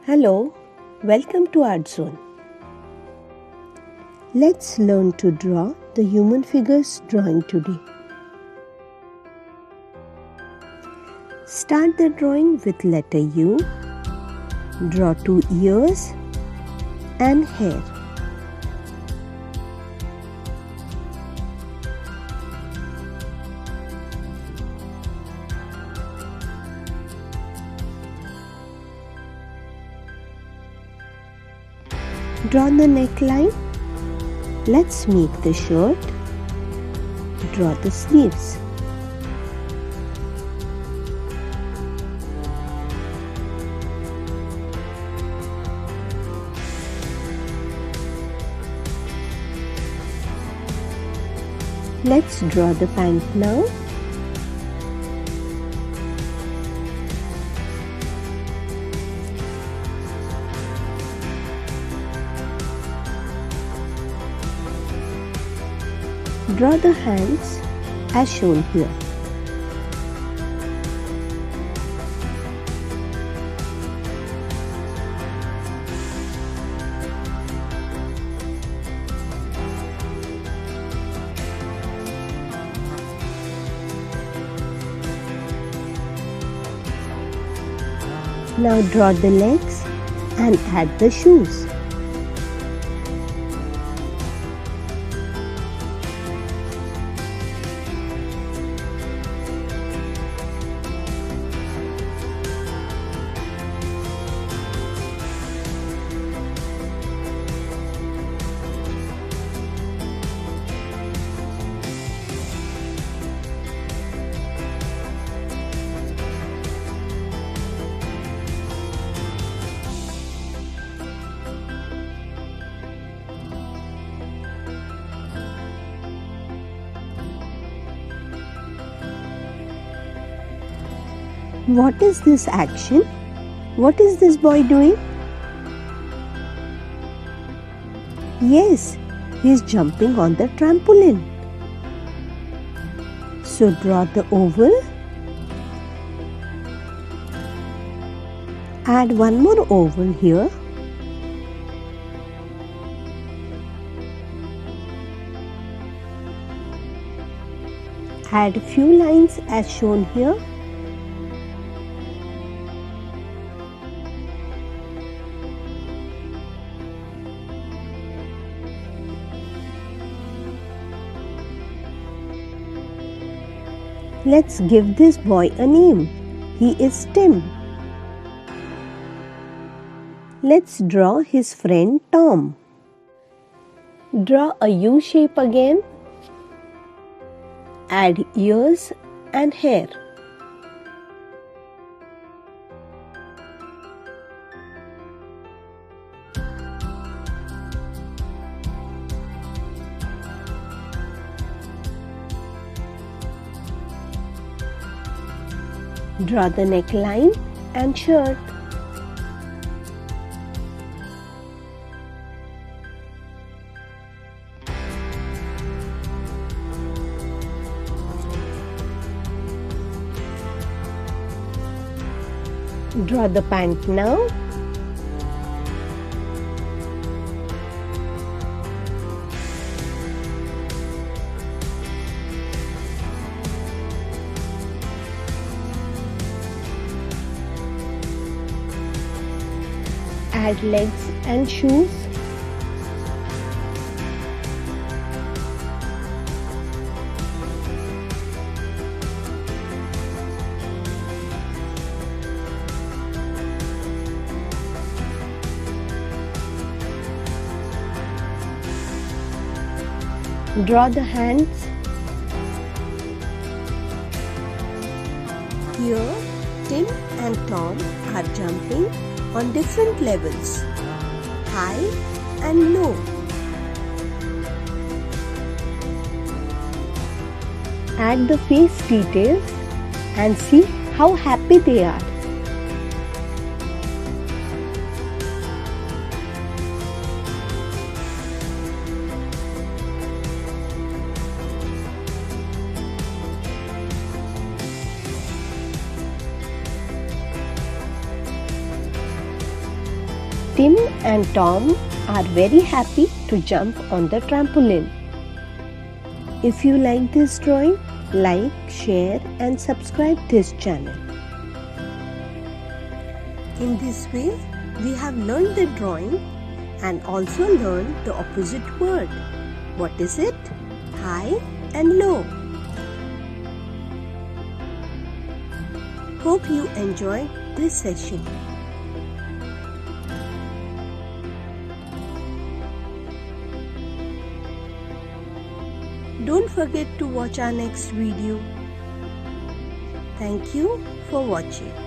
Hello, welcome to ArtZone. Let's learn to draw the human figures drawing today. Start the drawing with letter U. Draw 2 ears and hair. Draw the neckline. Let's make the shirt. Draw the sleeves. Let's draw the pant now. Draw the hands as shown here. Now draw the legs and add the shoes. What is this action? What is this boy doing? Yes, he is jumping on the trampoline. So draw the oval. Add one more oval here. Add a few lines as shown here. Let's give this boy a name. He is Tim. Let's draw his friend Tom. Draw a U shape again. Add ears and hair. Draw the neckline and shirt. Draw the pant now. Add legs and shoes. Draw the hands. Here, Tim and Tom are jumping on different levels, high and low. Add the face details and see how happy they are. Tim and Tom are very happy to jump on the trampoline. If you like this drawing, like, share and subscribe this channel. In this way, we have learned the drawing and also learned the opposite word. What is it? High and low. Hope you enjoy this session. Don't forget to watch our next video. Thank you for watching.